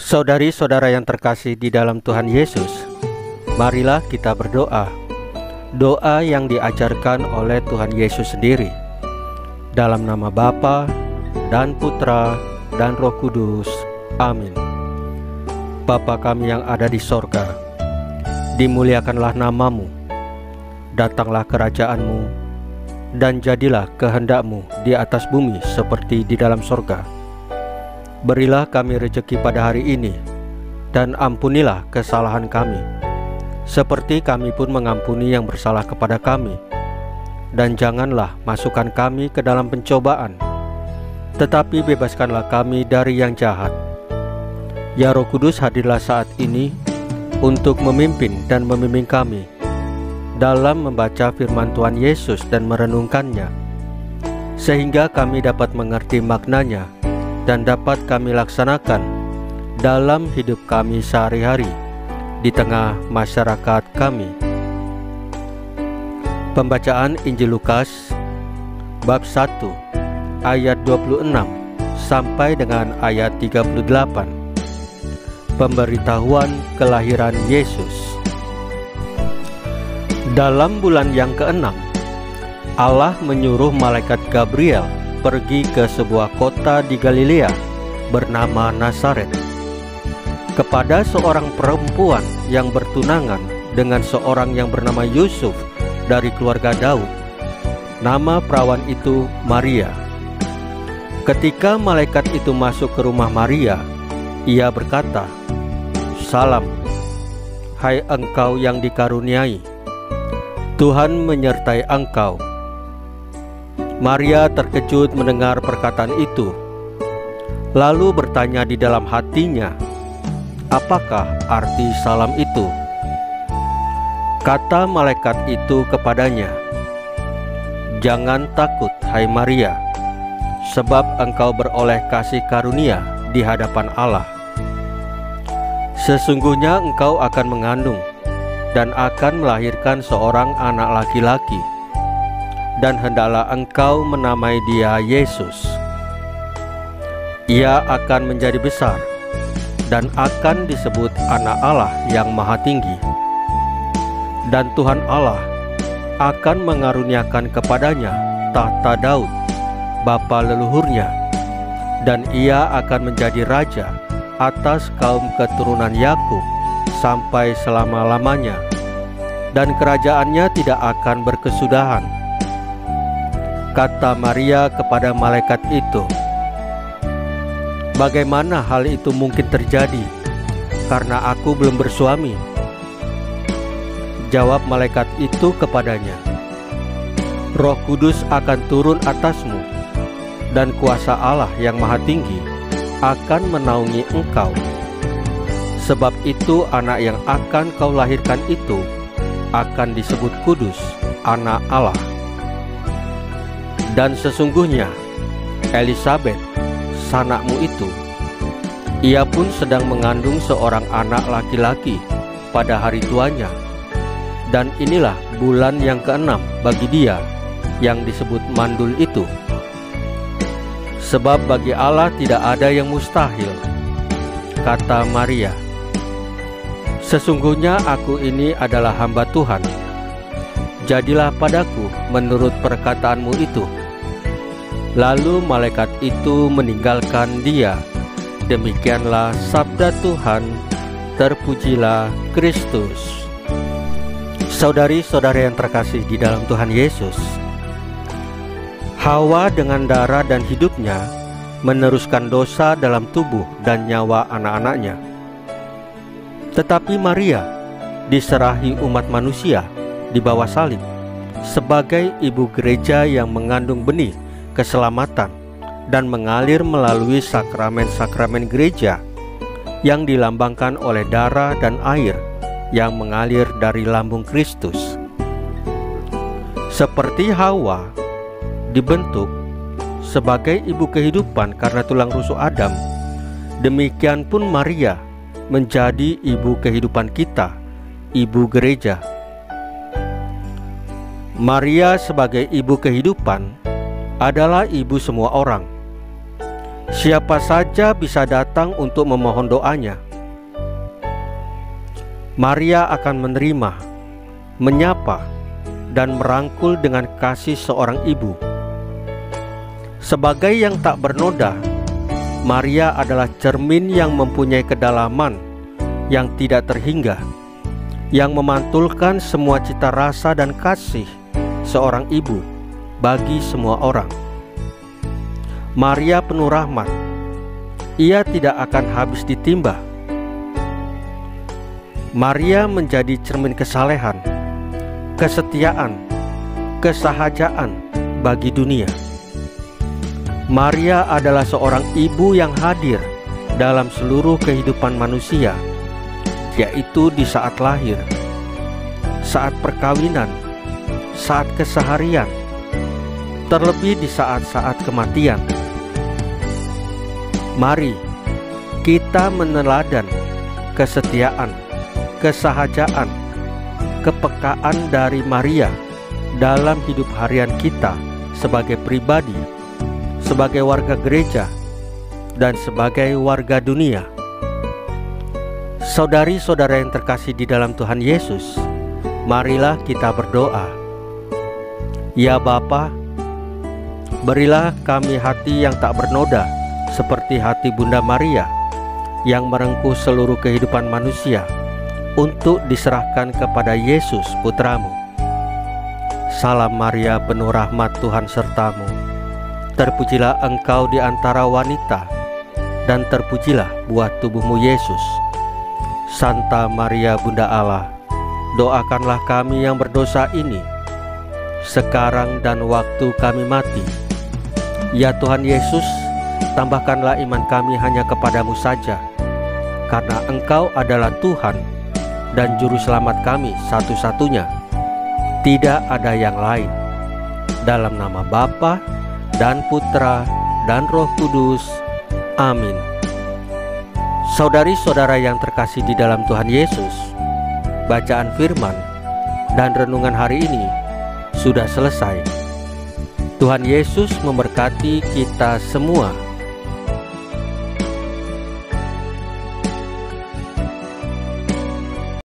Saudari-saudara yang terkasih di dalam Tuhan Yesus, marilah kita berdoa. Doa yang diajarkan oleh Tuhan Yesus sendiri. Dalam nama Bapa dan Putra dan Roh Kudus. Amin. Bapa kami yang ada di sorga, dimuliakanlah namamu. Datanglah kerajaanmu, dan jadilah kehendakmu di atas bumi seperti di dalam sorga. Berilah kami rejeki pada hari ini, dan ampunilah kesalahan kami, seperti kami pun mengampuni yang bersalah kepada kami. Dan janganlah masukkan kami ke dalam pencobaan, tetapi bebaskanlah kami dari yang jahat. Ya Roh Kudus, hadirlah saat ini untuk memimpin dan membimbing kami dalam membaca firman Tuhan Yesus dan merenungkannya, sehingga kami dapat mengerti maknanya dan dapat kami laksanakan dalam hidup kami sehari-hari di tengah masyarakat kami. Pembacaan Injil Lukas bab 1 ayat 26 sampai dengan ayat 38. Pemberitahuan kelahiran Yesus. Dalam bulan yang ke-6, Allah menyuruh malaikat Gabriel pergi ke sebuah kota di Galilea bernama Nazaret, kepada seorang perempuan yang bertunangan dengan seorang yang bernama Yusuf dari keluarga Daud. Nama perawan itu Maria. Ketika malaikat itu masuk ke rumah Maria, ia berkata, "Salam, hai engkau yang dikaruniai, Tuhan menyertai engkau." Maria terkejut mendengar perkataan itu, lalu bertanya di dalam hatinya, apakah arti salam itu? Kata malaikat itu kepadanya, "Jangan takut, hai Maria, sebab engkau beroleh kasih karunia di hadapan Allah. Sesungguhnya engkau akan mengandung dan akan melahirkan seorang anak laki-laki, dan hendaklah engkau menamai dia Yesus. Ia akan menjadi besar dan akan disebut Anak Allah yang Maha Tinggi. Dan Tuhan Allah akan mengaruniakan kepadanya tahta Daud, bapa leluhurnya, dan ia akan menjadi raja atas kaum keturunan Yakub sampai selama-lamanya, dan kerajaannya tidak akan berkesudahan." Kata Maria kepada malaikat itu, "Bagaimana hal itu mungkin terjadi, karena aku belum bersuami?" Jawab malaikat itu kepadanya, "Roh Kudus akan turun atasmu, dan kuasa Allah yang Maha Tinggi akan menaungi engkau. Sebab itu anak yang akan kau lahirkan itu akan disebut kudus, Anak Allah. Dan sesungguhnya Elisabet, sanakmu itu, ia pun sedang mengandung seorang anak laki-laki pada hari tuanya. Dan inilah bulan yang ke-6 bagi dia yang disebut mandul itu. Sebab bagi Allah tidak ada yang mustahil." Kata Maria, "Sesungguhnya aku ini adalah hamba Tuhan. Jadilah padaku menurut perkataanmu itu." Lalu malaikat itu meninggalkan dia. Demikianlah sabda Tuhan. Terpujilah Kristus. Saudari-saudara yang terkasih di dalam Tuhan Yesus, Hawa dengan darah dan hidupnya meneruskan dosa dalam tubuh dan nyawa anak-anaknya. Tetapi Maria diserahi umat manusia di bawah salib sebagai ibu gereja yang mengandung benih keselamatan dan mengalir melalui sakramen-sakramen gereja yang dilambangkan oleh darah dan air yang mengalir dari lambung Kristus. Seperti Hawa dibentuk sebagai ibu kehidupan karena tulang rusuk Adam, demikian pun Maria menjadi ibu kehidupan kita, ibu gereja. Maria sebagai ibu kehidupan adalah ibu semua orang. Siapa saja bisa datang untuk memohon doanya. Maria akan menerima, menyapa, dan merangkul dengan kasih seorang ibu. Sebagai yang tak bernoda, Maria adalah cermin yang mempunyai kedalaman yang tidak terhingga, yang memantulkan semua cita rasa dan kasih seorang ibu bagi semua orang. Maria penuh rahmat, ia tidak akan habis ditimba. Maria menjadi cermin kesalehan, kesetiaan, kesahajaan bagi dunia. Maria adalah seorang ibu yang hadir dalam seluruh kehidupan manusia, yaitu di saat lahir, saat perkawinan, saat keseharian, terlebih di saat-saat kematian. Mari kita meneladan kesetiaan, kesahajaan, kepekaan dari Maria dalam hidup harian kita sebagai pribadi, sebagai warga gereja, dan sebagai warga dunia. Saudari-saudara yang terkasih di dalam Tuhan Yesus, marilah kita berdoa. Ya Bapa, berilah kami hati yang tak bernoda seperti hati Bunda Maria yang merengkuh seluruh kehidupan manusia untuk diserahkan kepada Yesus Putramu. Salam Maria, penuh rahmat, Tuhan sertamu. Terpujilah engkau di antara wanita, dan terpujilah buah tubuhmu Yesus. Santa Maria Bunda Allah, doakanlah kami yang berdosa ini, sekarang dan waktu kami mati. Ya Tuhan Yesus, tambahkanlah iman kami hanya kepadamu saja, karena Engkau adalah Tuhan dan Juru Selamat kami satu-satunya. Tidak ada yang lain. Dalam nama Bapa dan Putra dan Roh Kudus. Amin. Saudari-saudara yang terkasih di dalam Tuhan Yesus, bacaan firman dan renungan hari ini sudah selesai. Tuhan Yesus memberkati kita semua.